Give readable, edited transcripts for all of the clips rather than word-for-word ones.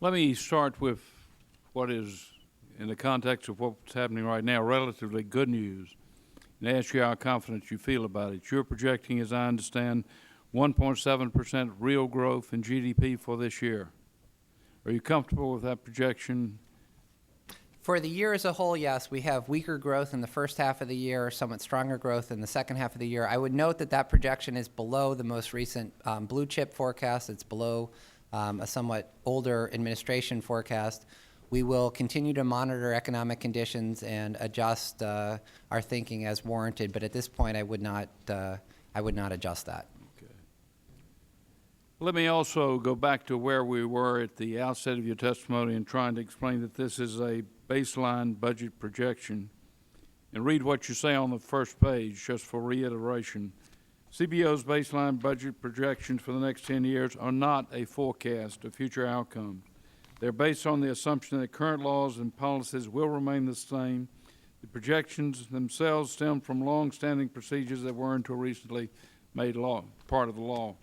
Let me start with what is, in the context of what's happening right now, relatively good news, and ask you how confident you feel about it. You're projecting, as I understand, 1.7% real growth in GDP for this year. Are you comfortable with that projection? For the year as a whole, yes. We have weaker growth in the first half of the year, somewhat stronger growth in the second half of the year. I would note that that projection is below the most recent blue chip forecast. It's below a somewhat older administration forecast. We will continue to monitor economic conditions and adjust our thinking as warranted, but at this point I would not adjust that. Okay. Let me also go back to where we were at the outset of your testimony and trying to explain that this is a baseline budget projection, and read what you say on the first page, just for reiteration. CBO's baseline budget projections for the next 10 years are not a forecast of future outcomes. They're based on the assumption that current laws and policies will remain the same. The projections themselves stem from long-standing procedures that were until recently made part of the law.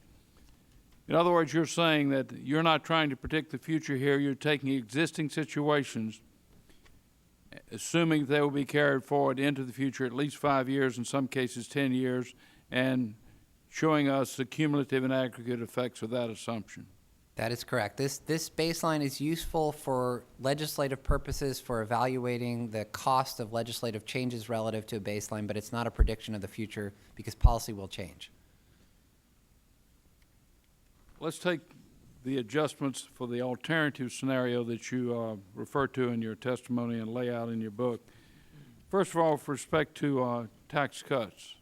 In other words, you're saying that you're not trying to predict the future here. You're taking existing situations, assuming they will be carried forward into the future at least 5 years, in some cases 10 years, and showing us the cumulative and aggregate effects of that assumption. That is correct. This baseline is useful for legislative purposes, for evaluating the cost of legislative changes relative to a baseline, but it's not a prediction of the future because policy will change. Let's take the adjustments for the alternative scenario that you refer to in your testimony and lay out in your book. First of all, with respect to tax cuts,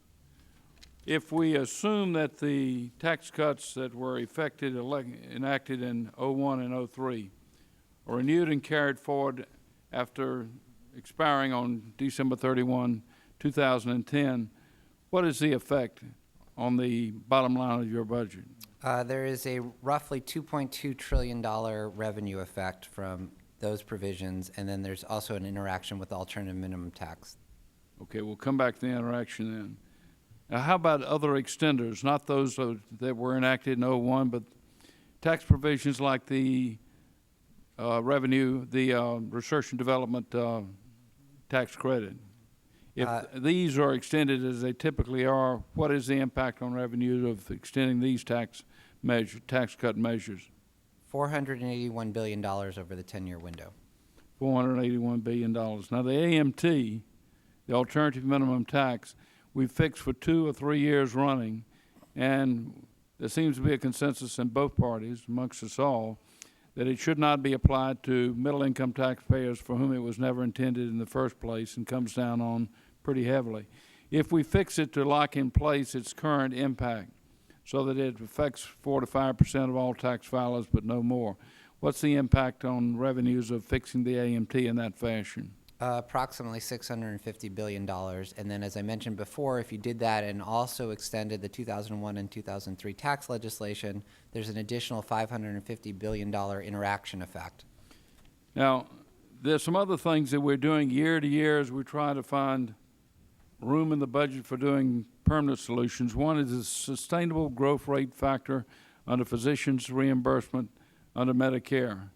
if we assume that the tax cuts that were enacted in 01 and 03 are renewed and carried forward after expiring on December 31, 2010, what is the effect on the bottom line of your budget? There is a roughly $2.2 trillion revenue effect from those provisions, and then there's also an interaction with alternative minimum tax. Okay, we'll come back to the interaction then. Now, how about other extenders, not those that were enacted in 01, but tax provisions like the research and development tax credit? If these are extended as they typically are, what is the impact on revenue of extending these tax cut measures? $481 billion over the 10-year window. $481 billion. Now, the AMT, the alternative minimum tax, we've fixed for 2 or 3 years running, and there seems to be a consensus in both parties, amongst us all, that it should not be applied to middle-income taxpayers for whom it was never intended in the first place and comes down on pretty heavily. If we fix it to lock in place its current impact so that it affects 4 to 5% of all tax filers but no more, what's the impact on revenues of fixing the AMT in that fashion? Approximately $650 billion. And then, as I mentioned before, if you did that and also extended the 2001 and 2003 tax legislation, there's an additional $550 billion interaction effect. Now, there's some other things that we're doing year to year as we try to find room in the budget for doing permanent solutions. One is a sustainable growth rate factor under physicians' reimbursement under Medicare.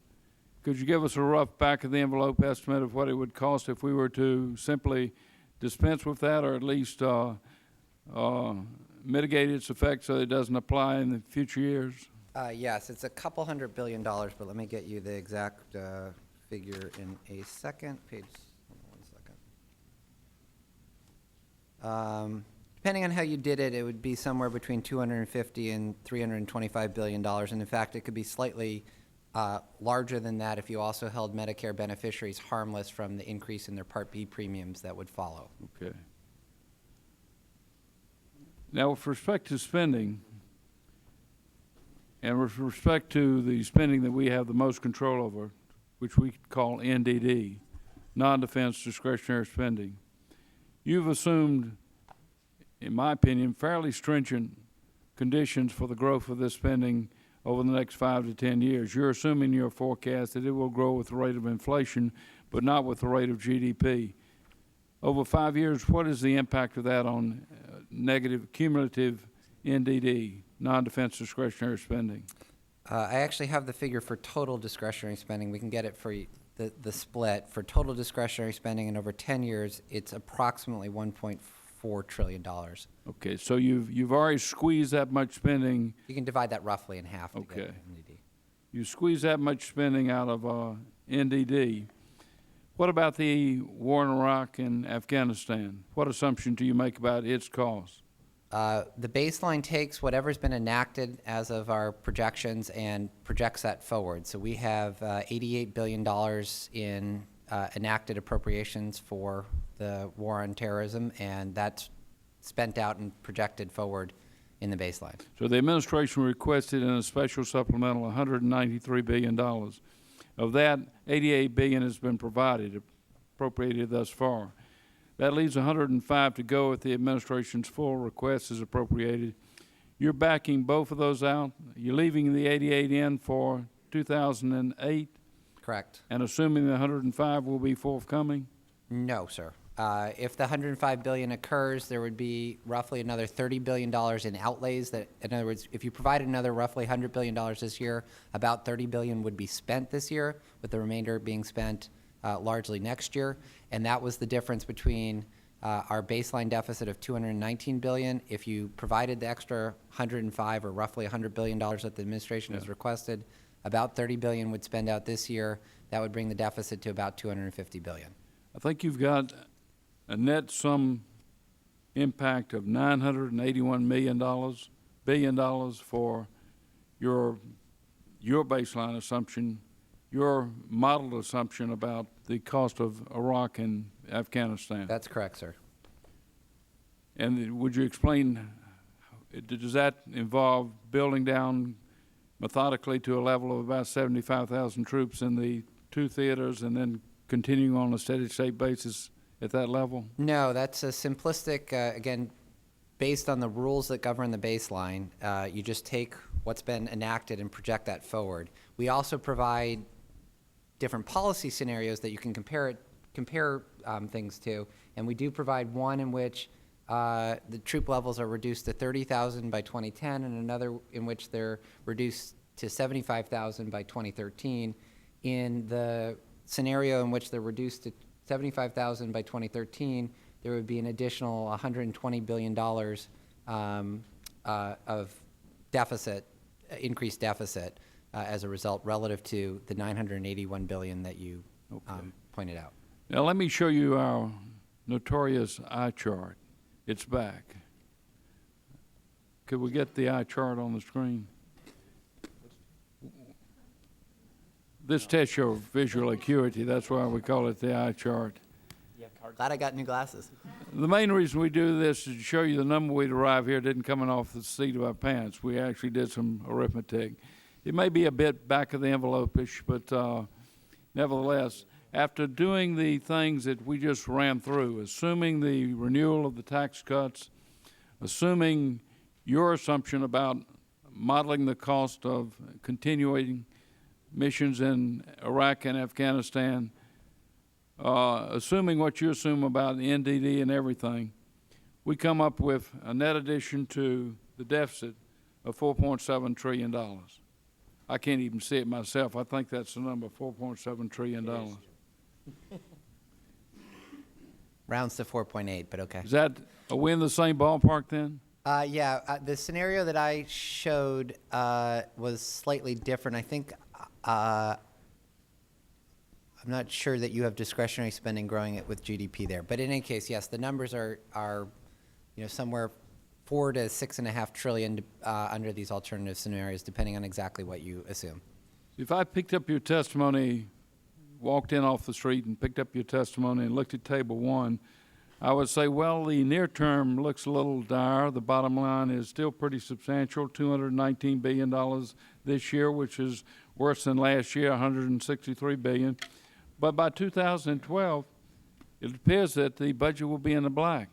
Could you give us a rough back-of-the-envelope estimate of what it would cost if we were to simply dispense with that, or at least mitigate its effects so it doesn't apply in the future years? Yes, it's a couple $100 billion, but let me get you the exact figure in a second. Depending on how you did it, it would be somewhere between $250 and $325 billion, and in fact, it could be slightly larger than that if you also held Medicare beneficiaries harmless from the increase in their Part B premiums that would follow. Okay. Now, with respect to spending, and with respect to the spending that we have the most control over, which we call NDD, non-defense discretionary spending, you've assumed, in my opinion, fairly stringent conditions for the growth of this spending over the next 5 to 10 years. You're assuming in your forecast that it will grow with the rate of inflation, but not with the rate of GDP. Over 5 years, what is the impact of that on negative cumulative NDD, non-defense discretionary spending? I actually have the figure for total discretionary spending. We can get it for the split. For total discretionary spending in over 10 years, it's approximately $1.4 trillion. Okay, so you've already squeezed that much spending. You can divide that roughly in half to Okay. get NDD. You squeeze that much spending out of NDD. What about the war in Iraq and Afghanistan? What assumption do you make about its cost? The baseline takes whatever's been enacted as of our projections and projects that forward. So we have $88 billion in enacted appropriations for the war on terrorism, and that's spent out and projected forward in the baseline. So the administration requested in a special supplemental $193 billion. Of that, $88 billion has been provided, appropriated thus far. That leaves 105 to go if the administration's full request is appropriated. You're backing both of those out? You're leaving the 88 in for 2008 Correct. and assuming the 105 will be forthcoming? No, sir. If the $105 billion occurs, there would be roughly another $30 billion in outlays. That, in other words, if you provide another roughly $100 billion this year, about $30 billion would be spent this year, with the remainder being spent largely next year. And that was the difference between our baseline deficit of $219 billion. If you provided the extra 105 or roughly $100 billion that the administration has requested, about $30 billion would spend out this year. That would bring the deficit to about $250 billion. I think you've got a net sum impact of $981 billion for your baseline assumption, your modeled assumption about the cost of Iraq and Afghanistan. That's correct, sir. And would you explain, does that involve building down methodically to a level of about 75,000 troops in the two theaters and then continuing on a steady state basis at that level? No, that's a simplistic, again, based on the rules that govern the baseline. You just take what's been enacted and project that forward. We also provide different policy scenarios that you can compare things to, and we do provide one in which the troop levels are reduced to 30,000 by 2010, and another in which they're reduced to 75,000 by 2013. In the scenario in which they're reduced to 75,000 by 2013, there would be an additional $120 billion of deficit, increased deficit as a result relative to the $981 billion that you pointed out. Now let me show you our notorious eye chart. It's back. Could we get the eye chart on the screen? This tests your visual acuity. That's why we call it the eye chart. Glad I got new glasses. The main reason we do this is to show you the number we derive here didn't come in off the seat of our pants. We actually did some arithmetic. It may be a bit back of the envelope-ish, but nevertheless, after doing the things that we just ran through, assuming the renewal of the tax cuts, assuming your assumption about modeling the cost of continuing missions in Iraq and Afghanistan, assuming what you assume about the NDD and everything, we come up with a net addition to the deficit of $4.7 trillion. I can't even see it myself. I think that's the number, $4.7 trillion. Rounds to 4.8, but okay. Is that, are we in the same ballpark then? The scenario that I showed was slightly different. I think I'm not sure that you have discretionary spending growing it with GDP there, but in any case, yes, the numbers are somewhere 4 to 6.5 trillion under these alternative scenarios, depending on exactly what you assume. If I picked up your testimony, walked in off the street and picked up your testimony and looked at table 1, I would say, well, the near term looks a little dire. The bottom line is still pretty substantial, $219 billion this year, which is worse than last year, $163 billion. But by 2012, it appears that the budget will be in the black.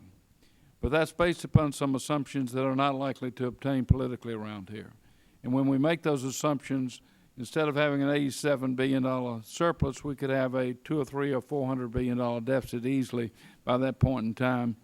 But that's based upon some assumptions that are not likely to obtain politically around here. And when we make those assumptions, instead of having an $87 billion surplus, we could have a $200 or $300 or $400 billion deficit easily by that point in time.